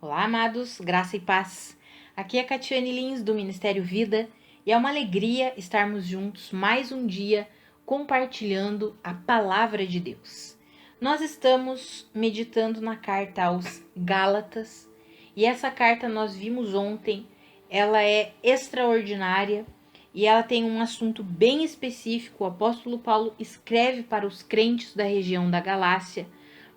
Olá, amados, graça e paz. Aqui é Catiane Lins, do Ministério Vida, e é uma alegria estarmos juntos mais um dia compartilhando a palavra de Deus. Nós estamos meditando na carta aos Gálatas, e essa carta nós vimos ontem, ela é extraordinária e ela tem um assunto bem específico. O apóstolo Paulo escreve para os crentes da região da Galácia,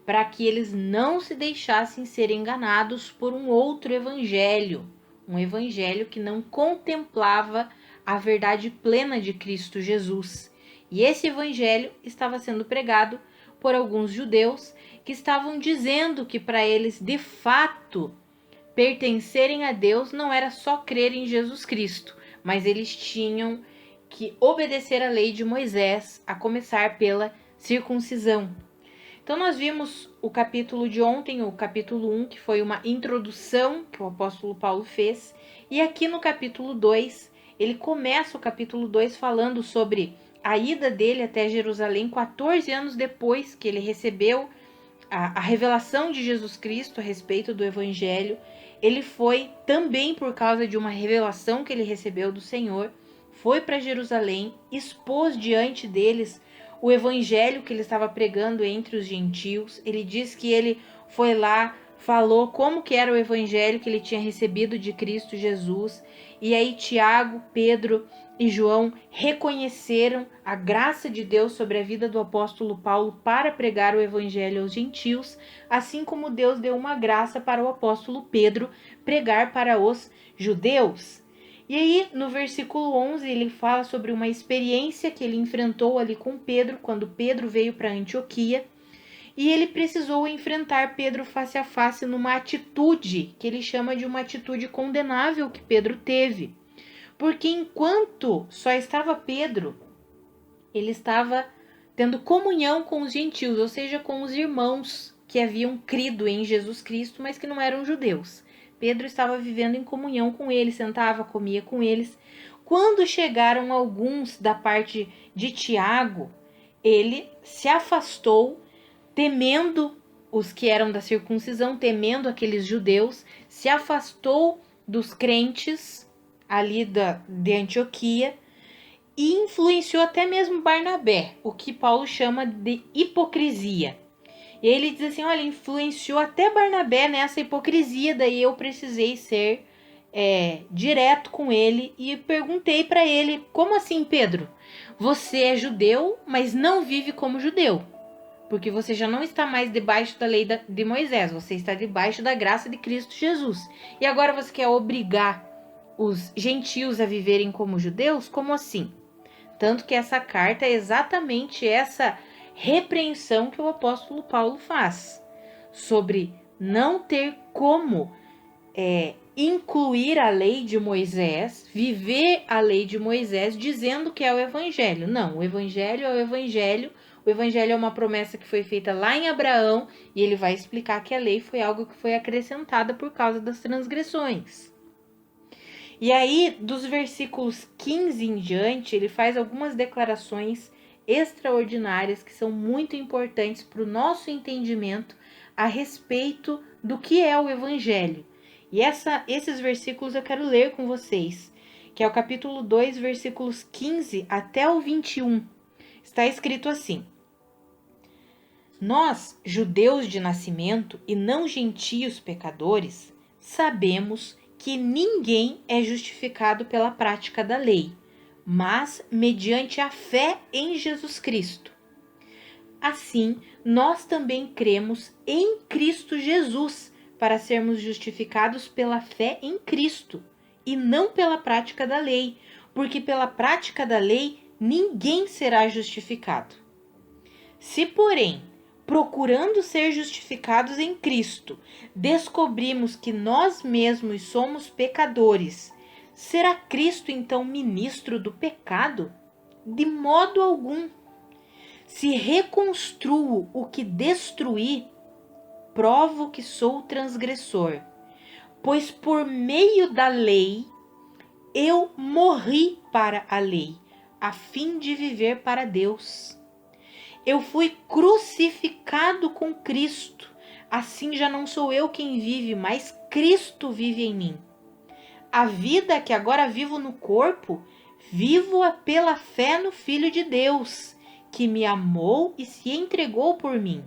para que eles não se deixassem ser enganados por um outro evangelho, um evangelho que não contemplava a verdade plena de Cristo Jesus. E esse evangelho estava sendo pregado por alguns judeus que estavam dizendo que para eles, de fato, pertencerem a Deus não era só crer em Jesus Cristo, mas eles tinham que obedecer à lei de Moisés, a começar pela circuncisão. Então nós vimos o capítulo de ontem, o capítulo 1, que foi uma introdução que o apóstolo Paulo fez. E aqui no capítulo 2, ele começa o capítulo 2 falando sobre a ida dele até Jerusalém 14 anos depois que ele recebeu a revelação de Jesus Cristo a respeito do Evangelho. Ele foi também por causa de uma revelação que ele recebeu do Senhor, foi para Jerusalém, expôs diante deles o evangelho que ele estava pregando entre os gentios. Ele diz que ele foi lá, falou como que era o evangelho que ele tinha recebido de Cristo Jesus. E aí Tiago, Pedro e João reconheceram a graça de Deus sobre a vida do apóstolo Paulo para pregar o evangelho aos gentios, assim como Deus deu uma graça para o apóstolo Pedro pregar para os judeus. E aí, no versículo 11, ele fala sobre uma experiência que ele enfrentou ali com Pedro, quando Pedro veio para Antioquia, e ele precisou enfrentar Pedro face a face numa atitude que ele chama de uma atitude condenável que Pedro teve. Porque enquanto só estava Pedro, ele estava tendo comunhão com os gentios, ou seja, com os irmãos que haviam crido em Jesus Cristo, mas que não eram judeus. Pedro estava vivendo em comunhão com eles, sentava, comia com eles. Quando chegaram alguns da parte de Tiago, ele se afastou, temendo os que eram da circuncisão, temendo aqueles judeus, se afastou dos crentes ali de Antioquia e influenciou até mesmo Barnabé, o que Paulo chama de hipocrisia. E ele diz assim, olha, influenciou até Barnabé nessa hipocrisia, daí eu precisei ser direto com ele e perguntei para ele, como assim, Pedro? Você é judeu, mas não vive como judeu, porque você já não está mais debaixo da lei de Moisés, você está debaixo da graça de Cristo Jesus. E agora você quer obrigar os gentios a viverem como judeus? Como assim? Tanto que essa carta é exatamente essa repreensão que o apóstolo Paulo faz sobre não ter como incluir a lei de Moisés, viver a lei de Moisés dizendo que é o evangelho. Não, o evangelho é o evangelho. O evangelho é uma promessa que foi feita lá em Abraão e ele vai explicar que a lei foi algo que foi acrescentada por causa das transgressões. E aí, dos versículos 15 em diante, ele faz algumas declarações extraordinárias que são muito importantes para o nosso entendimento a respeito do que é o Evangelho. E esses versículos eu quero ler com vocês, que é o capítulo 2, versículos 15 até o 21. Está escrito assim: Nós, judeus de nascimento e não gentios pecadores, sabemos que ninguém é justificado pela prática da lei, mas mediante a fé em Jesus Cristo. Assim, nós também cremos em Cristo Jesus para sermos justificados pela fé em Cristo e não pela prática da lei, porque pela prática da lei ninguém será justificado. Se, porém, procurando ser justificados em Cristo, descobrimos que nós mesmos somos pecadores, será Cristo então ministro do pecado? De modo algum. Se reconstruo o que destruí, provo que sou transgressor, pois por meio da lei eu morri para a lei, a fim de viver para Deus. Eu fui crucificado com Cristo. Assim já não sou eu quem vive, mas Cristo vive em mim. A vida que agora vivo no corpo, vivo-a pela fé no Filho de Deus, que me amou e se entregou por mim.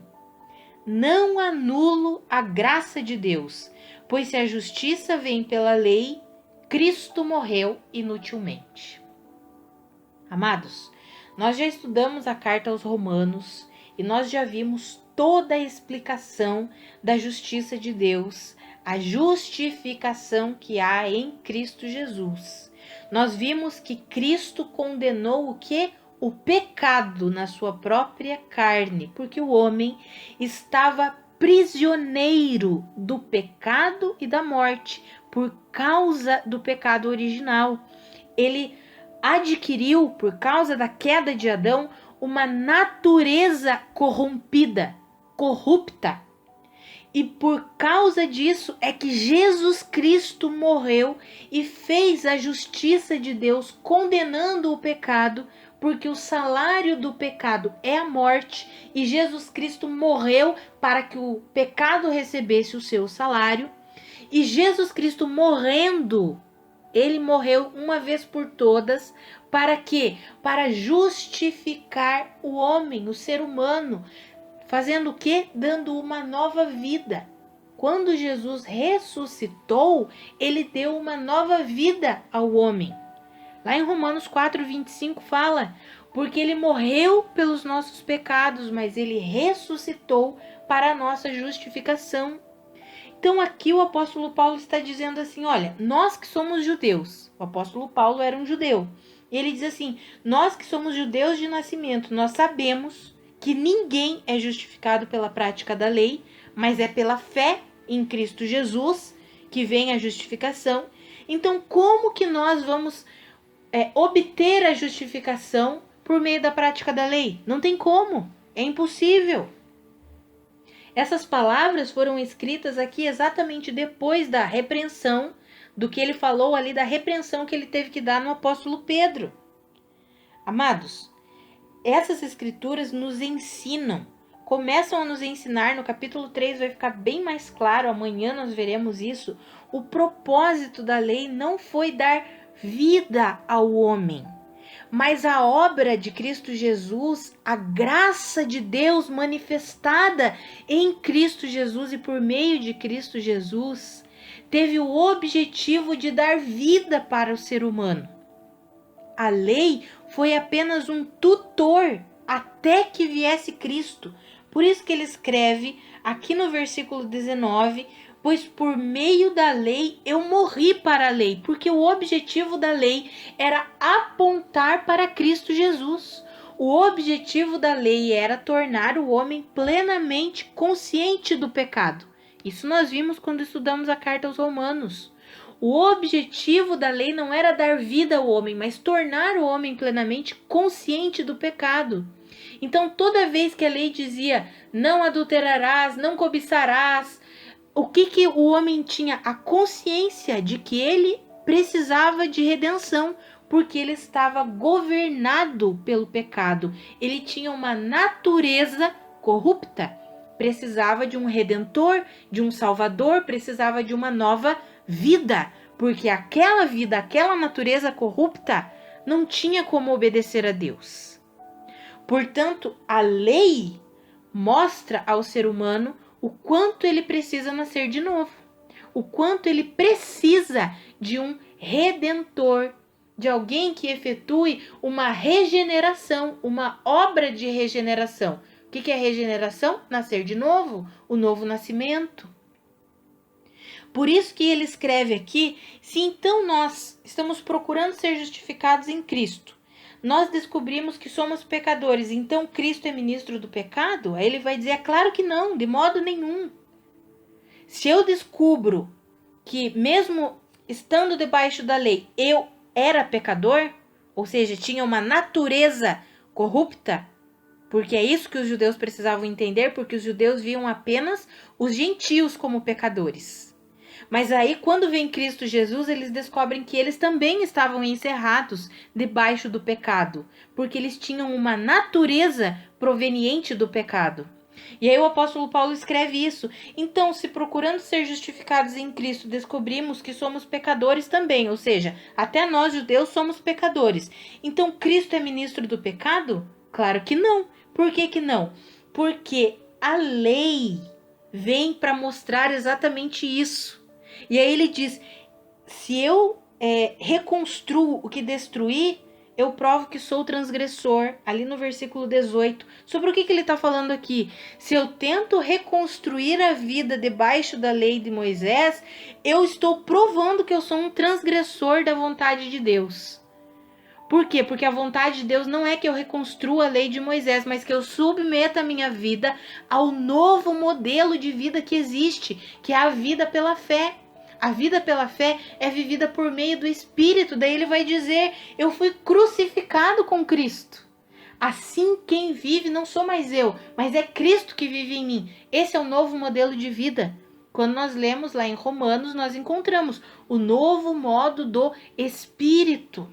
Não anulo a graça de Deus, pois se a justiça vem pela lei, Cristo morreu inutilmente. Amados, nós já estudamos a carta aos Romanos e nós já vimos toda a explicação da justiça de Deus, a justificação que há em Cristo Jesus. Nós vimos que Cristo condenou o quê? O pecado na sua própria carne, porque o homem estava prisioneiro do pecado e da morte por causa do pecado original. Ele adquiriu, por causa da queda de Adão, uma natureza corrompida, corrupta. E por causa disso é que Jesus Cristo morreu e fez a justiça de Deus, condenando o pecado, porque o salário do pecado é a morte, e Jesus Cristo morreu para que o pecado recebesse o seu salário. E Jesus Cristo morrendo, ele morreu uma vez por todas, para quê? Para justificar o homem, o ser humano, fazendo o quê? Dando uma nova vida. Quando Jesus ressuscitou, ele deu uma nova vida ao homem. Lá em Romanos 4:25 fala, porque ele morreu pelos nossos pecados, mas ele ressuscitou para a nossa justificação. Então aqui o apóstolo Paulo está dizendo assim, olha, nós que somos judeus, o apóstolo Paulo era um judeu, e ele diz assim, nós que somos judeus de nascimento, nós sabemos que ninguém é justificado pela prática da lei, mas é pela fé em Cristo Jesus que vem a justificação. Então como que nós vamos obter a justificação por meio da prática da lei? Não tem como, é impossível. Essas palavras foram escritas aqui exatamente depois da repreensão, do que ele falou ali, da repreensão que ele teve que dar no apóstolo Pedro. Amados, essas escrituras nos ensinam, começam a nos ensinar, no capítulo 3 vai ficar bem mais claro, amanhã nós veremos isso, o propósito da lei não foi dar vida ao homem, mas a obra de Cristo Jesus, a graça de Deus manifestada em Cristo Jesus e por meio de Cristo Jesus, teve o objetivo de dar vida para o ser humano. A lei foi apenas um tutor até que viesse Cristo. Por isso que ele escreve aqui no versículo 19, pois por meio da lei eu morri para a lei, porque o objetivo da lei era apontar para Cristo Jesus. O objetivo da lei era tornar o homem plenamente consciente do pecado. Isso nós vimos quando estudamos a carta aos Romanos. O objetivo da lei não era dar vida ao homem, mas tornar o homem plenamente consciente do pecado. Então, toda vez que a lei dizia, não adulterarás, não cobiçarás, o que o homem tinha? A consciência de que ele precisava de redenção, porque ele estava governado pelo pecado. Ele tinha uma natureza corrupta. Precisava de um redentor, de um salvador, precisava de uma nova vida, porque aquela vida, aquela natureza corrupta não tinha como obedecer a Deus. Portanto, a lei mostra ao ser humano o quanto ele precisa nascer de novo, o quanto ele precisa de um redentor, de alguém que efetue uma regeneração, uma obra de regeneração. O que é regeneração? Nascer de novo, o novo nascimento. Por isso que ele escreve aqui, se então nós estamos procurando ser justificados em Cristo, nós descobrimos que somos pecadores, então Cristo é ministro do pecado? Aí ele vai dizer, é claro que não, de modo nenhum. Se eu descubro que mesmo estando debaixo da lei, eu era pecador, ou seja, tinha uma natureza corrupta, porque é isso que os judeus precisavam entender, porque os judeus viam apenas os gentios como pecadores. Mas aí, quando vem Cristo Jesus, eles descobrem que eles também estavam encerrados debaixo do pecado, porque eles tinham uma natureza proveniente do pecado. E aí o apóstolo Paulo escreve isso. Então, se procurando ser justificados em Cristo, descobrimos que somos pecadores também. Ou seja, até nós judeus somos pecadores. Então, Cristo é ministro do pecado? Claro que não. Por que que não? Porque a lei vem para mostrar exatamente isso. E aí ele diz, se eu reconstruo o que destruí, eu provo que sou transgressor, ali no versículo 18. Sobre o que ele está falando aqui? Se eu tento reconstruir a vida debaixo da lei de Moisés, eu estou provando que eu sou um transgressor da vontade de Deus. Por quê? Porque a vontade de Deus não é que eu reconstrua a lei de Moisés, mas que eu submeta a minha vida ao novo modelo de vida que existe, que é a vida pela fé. A vida pela fé é vivida por meio do Espírito. Daí ele vai dizer, eu fui crucificado com Cristo. Assim quem vive não sou mais eu, mas é Cristo que vive em mim. Esse é o novo modelo de vida. Quando nós lemos lá em Romanos, nós encontramos o novo modo do Espírito.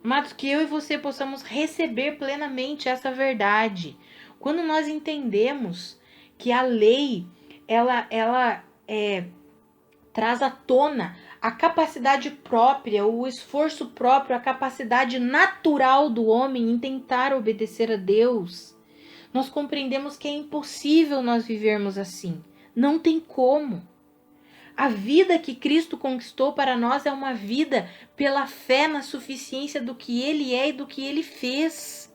Amados, que eu e você possamos receber plenamente essa verdade. Quando nós entendemos que a lei, ela traz à tona a capacidade própria, o esforço próprio, a capacidade natural do homem em tentar obedecer a Deus, nós compreendemos que é impossível nós vivermos assim. Não tem como. A vida que Cristo conquistou para nós é uma vida pela fé na suficiência do que Ele é e do que Ele fez.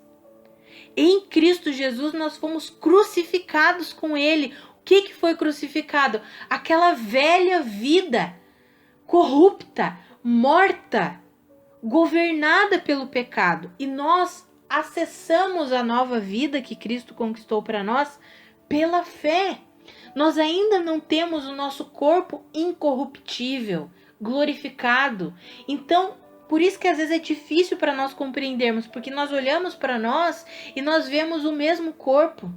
Em Cristo Jesus nós fomos crucificados com Ele. O que foi crucificado? Aquela velha vida corrupta, morta, governada pelo pecado. E nós acessamos a nova vida que Cristo conquistou para nós pela fé. Nós ainda não temos o nosso corpo incorruptível, glorificado. Então, por isso que às vezes é difícil para nós compreendermos, porque nós olhamos para nós e nós vemos o mesmo corpo.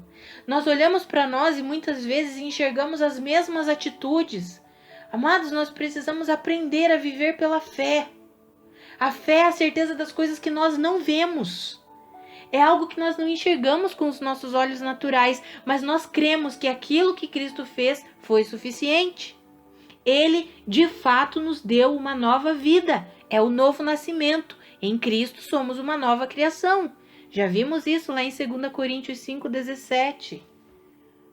Nós olhamos para nós e muitas vezes enxergamos as mesmas atitudes. Amados, nós precisamos aprender a viver pela fé. A fé é a certeza das coisas que nós não vemos. É algo que nós não enxergamos com os nossos olhos naturais, mas nós cremos que aquilo que Cristo fez foi suficiente. Ele, de fato, nos deu uma nova vida. É o novo nascimento. Em Cristo somos uma nova criação. Já vimos isso lá em 2 Coríntios 5,17.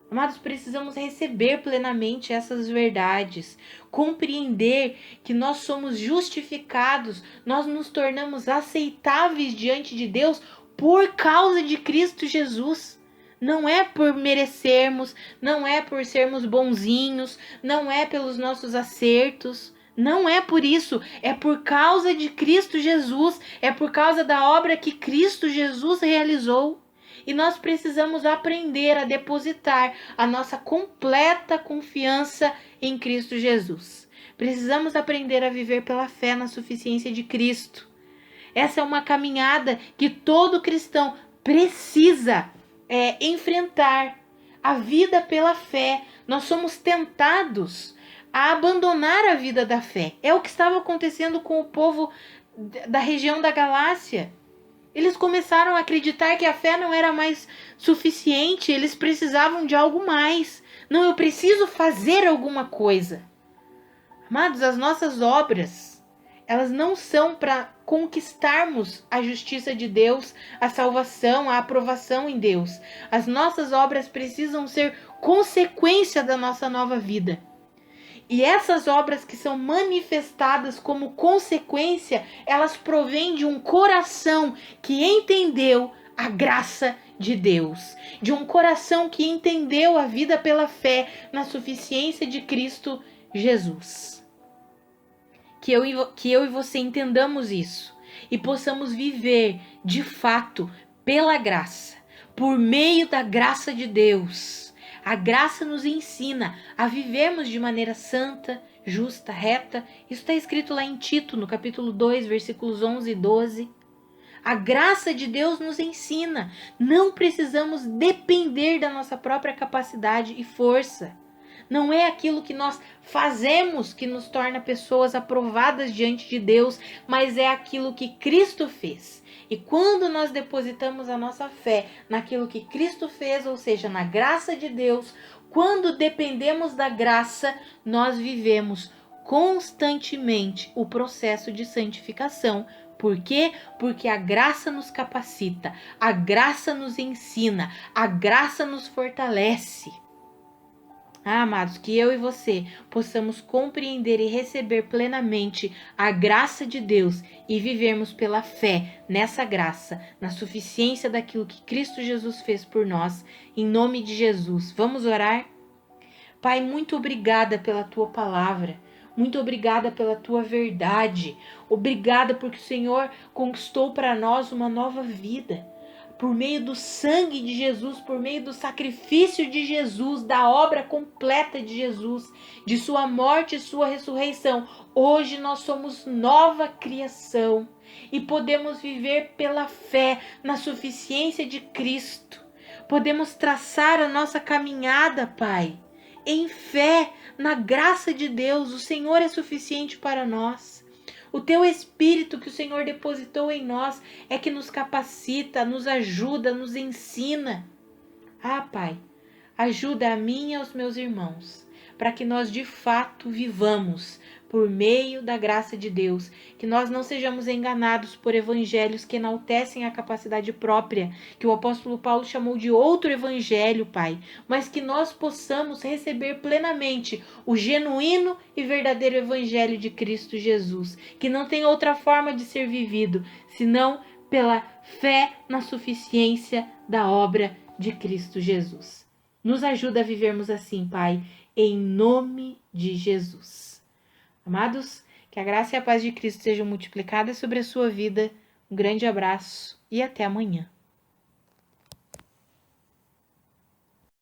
Amados, precisamos receber plenamente essas verdades, compreender que nós somos justificados, nós nos tornamos aceitáveis diante de Deus por causa de Cristo Jesus. Não é por merecermos, não é por sermos bonzinhos, não é pelos nossos acertos, não é por isso, é por causa de Cristo Jesus, é por causa da obra que Cristo Jesus realizou. E nós precisamos aprender a depositar a nossa completa confiança em Cristo Jesus. Precisamos aprender a viver pela fé na suficiência de Cristo. Essa é uma caminhada que todo cristão precisa enfrentar. A vida pela fé. Nós somos tentados a abandonar a vida da fé. É o que estava acontecendo com o povo da região da Galácia. Eles começaram a acreditar que a fé não era mais suficiente, eles precisavam de algo mais. Não, eu preciso fazer alguma coisa. Amados, as nossas obras, elas não são para conquistarmos a justiça de Deus, a salvação, a aprovação em Deus. As nossas obras precisam ser consequência da nossa nova vida. E essas obras que são manifestadas como consequência, elas provêm de um coração que entendeu a graça de Deus. De um coração que entendeu a vida pela fé na suficiência de Cristo Jesus. Que eu e você entendamos isso e possamos viver de fato pela graça, por meio da graça de Deus. A graça nos ensina a vivermos de maneira santa, justa, reta. Isso está escrito lá em Tito, no capítulo 2, versículos 11 e 12. A graça de Deus nos ensina. Não precisamos depender da nossa própria capacidade e força. Não é aquilo que nós fazemos que nos torna pessoas aprovadas diante de Deus, mas é aquilo que Cristo fez. E quando nós depositamos a nossa fé naquilo que Cristo fez, ou seja, na graça de Deus, quando dependemos da graça, nós vivemos constantemente o processo de santificação. Por quê? Porque a graça nos capacita, a graça nos ensina, a graça nos fortalece. Amados, que eu e você possamos compreender e receber plenamente a graça de Deus e vivermos pela fé nessa graça, na suficiência daquilo que Cristo Jesus fez por nós, em nome de Jesus. Vamos orar? Pai, muito obrigada pela tua palavra. Muito obrigada pela tua verdade. Obrigada porque o Senhor conquistou para nós uma nova vida. Por meio do sangue de Jesus, por meio do sacrifício de Jesus, da obra completa de Jesus, de sua morte e sua ressurreição, hoje nós somos nova criação e podemos viver pela fé na suficiência de Cristo. Podemos traçar a nossa caminhada, Pai, em fé, na graça de Deus. O Senhor é suficiente para nós. O teu Espírito que o Senhor depositou em nós é que nos capacita, nos ajuda, nos ensina. Ah, Pai, ajuda a mim e aos meus irmãos, para que nós de fato vivamos por meio da graça de Deus, que nós não sejamos enganados por evangelhos que enaltecem a capacidade própria, que o apóstolo Paulo chamou de outro evangelho, Pai, mas que nós possamos receber plenamente o genuíno e verdadeiro evangelho de Cristo Jesus, que não tem outra forma de ser vivido, senão pela fé na suficiência da obra de Cristo Jesus. Nos ajuda a vivermos assim, Pai, em nome de Jesus. Amados, que a graça e a paz de Cristo sejam multiplicadas sobre a sua vida. Um grande abraço e até amanhã.